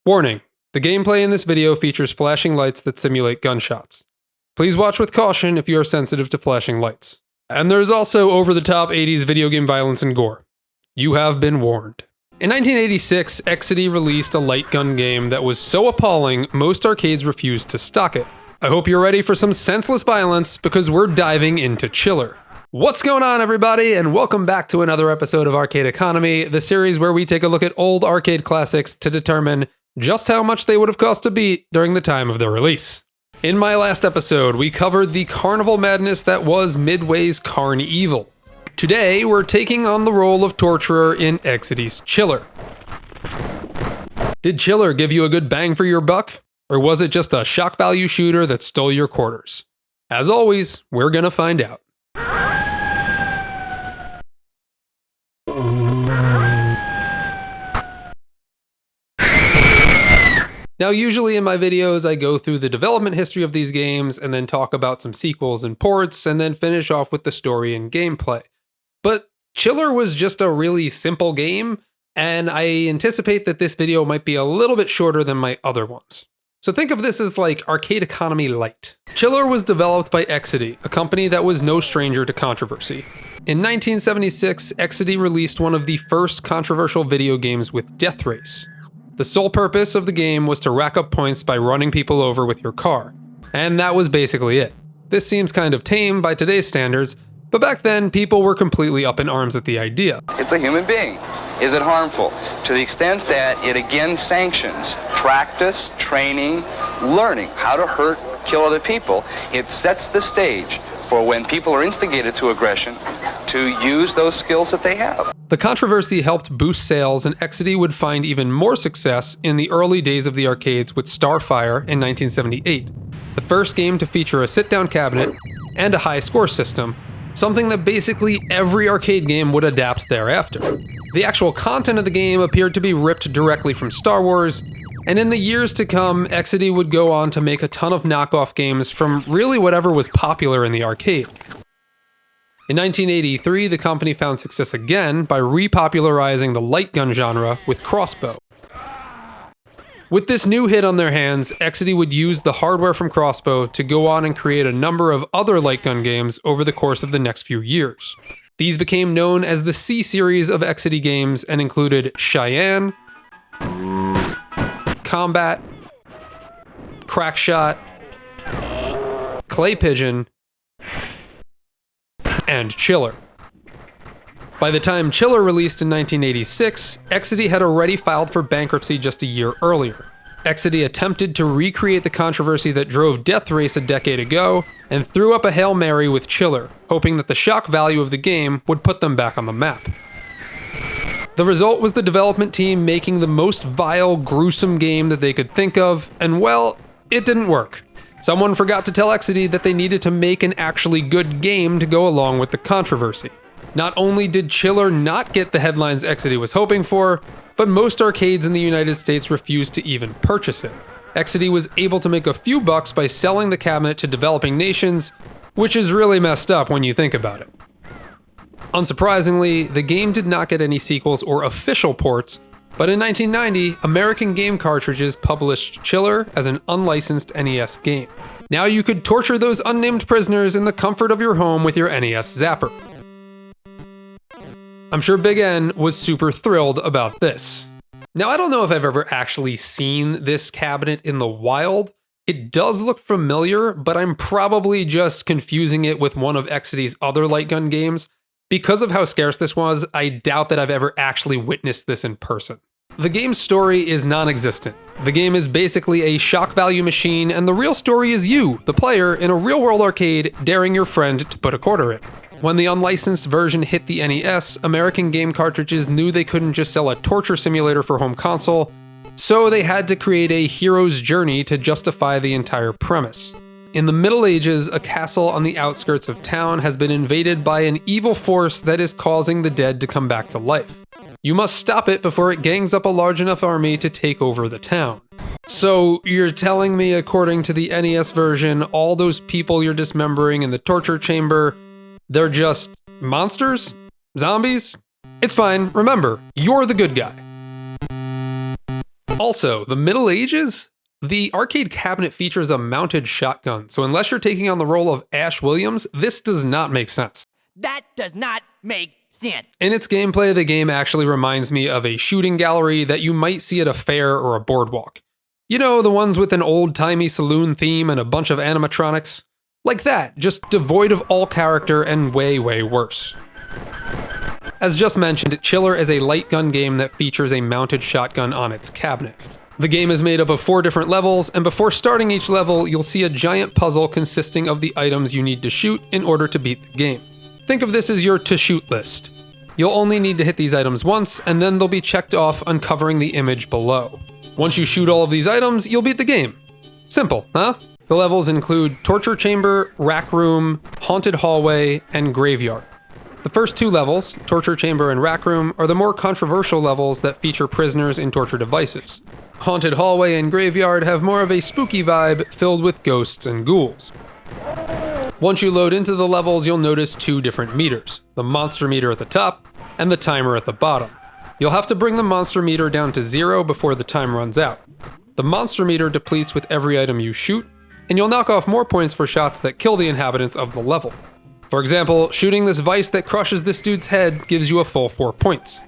Warning, the gameplay in this video features flashing lights that simulate gunshots. Please watch with caution if you are sensitive to flashing lights. And there's also over-the-top 80s video game violence and gore. You have been warned. In 1986, Exidy released a light gun game that was so appalling, most arcades refused to stock it. I hope you're ready for some senseless violence, because we're diving into Chiller. What's going on, everybody, and welcome back to another episode of Arcade Economy, the series where we take a look at old arcade classics to determine just how much they would have cost to beat during the time of their release. In my last episode, we covered the carnival madness that was Midway's Carn-Evil. Today, we're taking on the role of torturer in Exidy's Chiller. Did Chiller give you a good bang for your buck? Or was it just a shock value shooter that stole your quarters? As always, we're gonna find out. Now, usually in my videos, I go through the development history of these games and then talk about some sequels and ports and then finish off with the story and gameplay. But Chiller was just a really simple game, and I anticipate that this video might be a little bit shorter than my other ones. So think of this as like Arcade Economy Light. Chiller was developed by Exidy, a company that was no stranger to controversy. In 1976, Exidy released one of the first controversial video games with Death Race. The sole purpose of the game was to rack up points by running people over with your car. And that was basically it. This seems kind of tame by today's standards, but back then people were completely up in arms at the idea. It's a human being. Is it harmful? To the extent that it again sanctions practice, training, learning how to hurt, kill other people, it sets the stage for when people are instigated to aggression to use those skills that they have. The controversy helped boost sales, and Exidy would find even more success in the early days of the arcades with Starfire in 1978, the first game to feature a sit-down cabinet and a high score system, something that basically every arcade game would adapt thereafter. The actual content of the game appeared to be ripped directly from Star Wars, and in the years to come, Exidy would go on to make a ton of knockoff games from really whatever was popular in the arcade. In 1983, the company found success again by repopularizing the light gun genre with Crossbow. With this new hit on their hands, Exidy would use the hardware from Crossbow to go on and create a number of other light gun games over the course of the next few years. These became known as the C series of Exidy games and included Cheyenne, Combat, Crackshot, Clay Pigeon, and Chiller. By the time Chiller released in 1986, Exidy had already filed for bankruptcy just a year earlier. Exidy attempted to recreate the controversy that drove Death Race a decade ago, and threw up a Hail Mary with Chiller, hoping that the shock value of the game would put them back on the map. The result was the development team making the most vile, gruesome game that they could think of, and well, it didn't work. Someone forgot to tell Exidy that they needed to make an actually good game to go along with the controversy. Not only did Chiller not get the headlines Exidy was hoping for, but most arcades in the United States refused to even purchase it. Exidy was able to make a few bucks by selling the cabinet to developing nations, which is really messed up when you think about it. Unsurprisingly, the game did not get any sequels or official ports, but in 1990, American Game Cartridges published Chiller as an unlicensed NES game. Now you could torture those unnamed prisoners in the comfort of your home with your NES Zapper. I'm sure Big N was super thrilled about this. Now, I don't know if I've ever actually seen this cabinet in the wild. It does look familiar, but I'm probably just confusing it with one of Exidy's other light gun games. Because of how scarce this was, I doubt that I've ever actually witnessed this in person. The game's story is non-existent. The game is basically a shock value machine, and the real story is you, the player, in a real-world arcade daring your friend to put a quarter in. When the unlicensed version hit the NES, American Game Cartridges knew they couldn't just sell a torture simulator for home console, so they had to create a hero's journey to justify the entire premise. In the Middle Ages, a castle on the outskirts of town has been invaded by an evil force that is causing the dead to come back to life. You must stop it before it gangs up a large enough army to take over the town. So you're telling me, according to the NES version, all those people you're dismembering in the torture chamber, they're just monsters? Zombies? It's fine, remember, you're the good guy. Also, the Middle Ages? The arcade cabinet features a mounted shotgun, so unless you're taking on the role of Ash Williams, this does not make sense. That does not make sense. In its gameplay, the game actually reminds me of a shooting gallery that you might see at a fair or a boardwalk. You know, the ones with an old-timey saloon theme and a bunch of animatronics? Like that, just devoid of all character and way, way worse. As just mentioned, Chiller is a light gun game that features a mounted shotgun on its cabinet. The game is made up of 4 different levels, and before starting each level, you'll see a giant puzzle consisting of the items you need to shoot in order to beat the game. Think of this as your to-shoot list. You'll only need to hit these items once, and then they'll be checked off, uncovering the image below. Once you shoot all of these items, you'll beat the game. Simple, huh? The levels include Torture Chamber, Rack Room, Haunted Hallway, and Graveyard. The first 2 levels, Torture Chamber and Rack Room, are the more controversial levels that feature prisoners in torture devices. Haunted Hallway and Graveyard have more of a spooky vibe filled with ghosts and ghouls. Once you load into the levels, you'll notice 2 different meters, the monster meter at the top and the timer at the bottom. You'll have to bring the monster meter down to 0 before the time runs out. The monster meter depletes with every item you shoot, and you'll knock off more points for shots that kill the inhabitants of the level. For example, shooting this vice that crushes this dude's head gives you a full 4 points.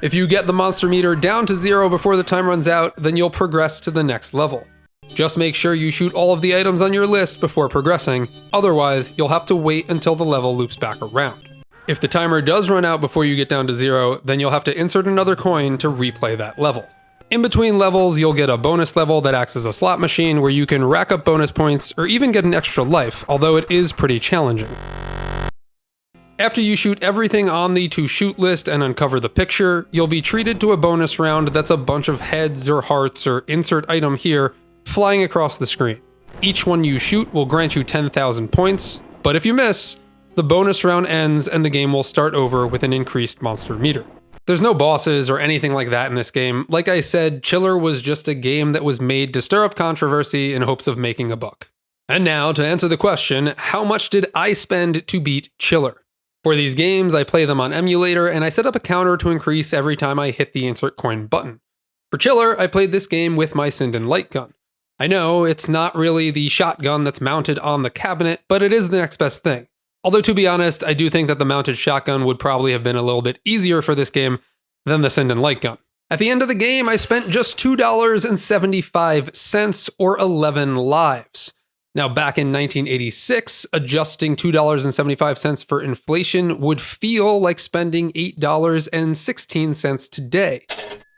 If you get the monster meter down to 0 before the time runs out, then you'll progress to the next level. Just make sure you shoot all of the items on your list before progressing, otherwise you'll have to wait until the level loops back around. If the timer does run out before you get down to 0, then you'll have to insert another coin to replay that level. In between levels, you'll get a bonus level that acts as a slot machine where you can rack up bonus points or even get an extra life, although it is pretty challenging. After you shoot everything on the to shoot list and uncover the picture, you'll be treated to a bonus round that's a bunch of heads or hearts or insert item here flying across the screen. Each one you shoot will grant you 10,000 points, but if you miss, the bonus round ends and the game will start over with an increased monster meter. There's no bosses or anything like that in this game. Like I said, Chiller was just a game that was made to stir up controversy in hopes of making a buck. And now, to answer the question, how much did I spend to beat Chiller? For these games, I play them on emulator, and I set up a counter to increase every time I hit the insert coin button. For Chiller, I played this game with my Sinden light gun. I know it's not really the shotgun that's mounted on the cabinet, but it is the next best thing. Although, to be honest, I do think that the mounted shotgun would probably have been a little bit easier for this game than the Sinden light gun. At the end of the game, I spent just $2.75 or 11 lives. Now, back in 1986, adjusting $2.75 for inflation would feel like spending $8.16 today.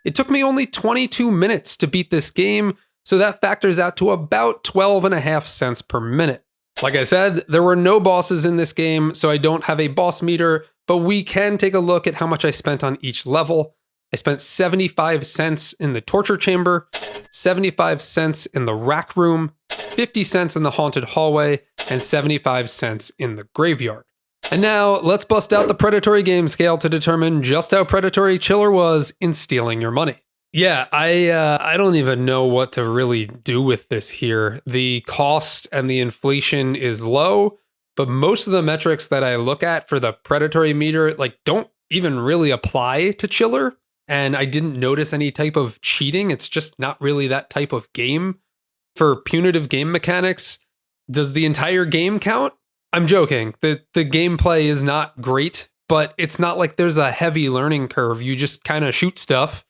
It took me only 22 minutes to beat this game, so that factors out to about 12.5 cents per minute. Like I said, there were no bosses in this game, so I don't have a boss meter, but we can take a look at how much I spent on each level. I spent 75 cents in the torture chamber, 75 cents in the rack room, 50 cents in the haunted hallway, and 75 cents in the graveyard. And now, let's bust out the Predatory game scale to determine just how predatory Chiller was in stealing your money. Yeah, I don't even know what to really do with this here. The cost and the inflation is low, but most of the metrics that I look at for the Predatory meter don't even really apply to Chiller, and I didn't notice any type of cheating. It's just not really that type of game. For punitive game mechanics, does the entire game count? I'm joking. The gameplay is not great, but it's not like there's a heavy learning curve. You just kind of shoot stuff.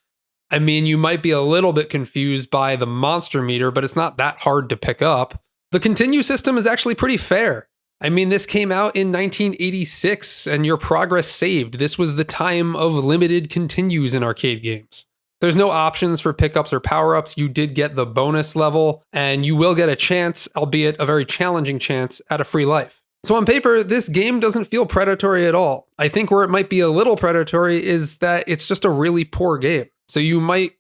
I mean, you might be a little bit confused by the monster meter, but it's not that hard to pick up. The continue system is actually pretty fair. I mean, this came out in 1986 and your progress saved. This was the time of limited continues in arcade games. There's no options for pickups or power-ups. You did get the bonus level, and you will get a chance, albeit a very challenging chance, at a free life. So on paper, this game doesn't feel predatory at all. I think where it might be a little predatory is that it's just a really poor game. So you might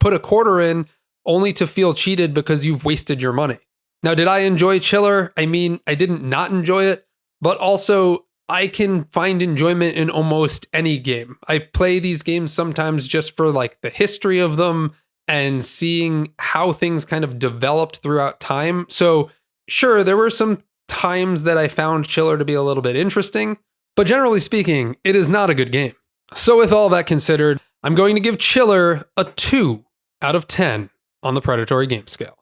put a quarter in only to feel cheated because you've wasted your money. Now, did I enjoy Chiller? I mean, I didn't not enjoy it, but also I can find enjoyment in almost any game. I play these games sometimes just for the history of them and seeing how things kind of developed throughout time. So sure, there were some times that I found Chiller to be a little bit interesting, but generally speaking, it is not a good game. So with all that considered, I'm going to give Chiller a 2 out of 10 on the Predatory game scale.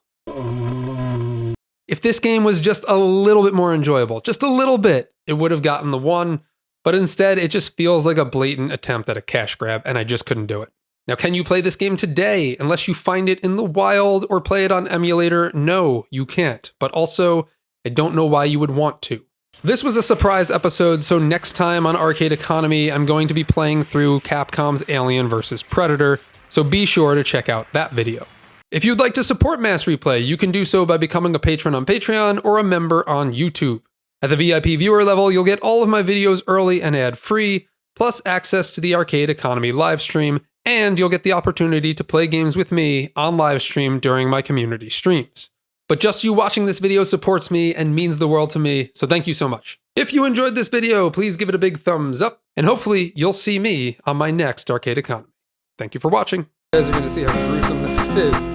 If this game was just a little bit more enjoyable, just a little bit, it would have gotten the 1, but instead it just feels like a blatant attempt at a cash grab, and I just couldn't do it. Now, can you play this game today unless you find it in the wild or play it on emulator? No, you can't. But also, I don't know why you would want to. This was a surprise episode, so next time on Arcade Economy, I'm going to be playing through Capcom's Alien vs. Predator, so be sure to check out that video. If you'd like to support Mass Replay, you can do so by becoming a patron on Patreon or a member on YouTube. At the VIP viewer level, you'll get all of my videos early and ad-free, plus access to the Arcade Economy livestream, and you'll get the opportunity to play games with me on livestream during my community streams. But just you watching this video supports me and means the world to me, so thank you so much. If you enjoyed this video, please give it a big thumbs up, and hopefully you'll see me on my next Arcade Economy. Thank you for watching. You guys are going to see how gruesome this is.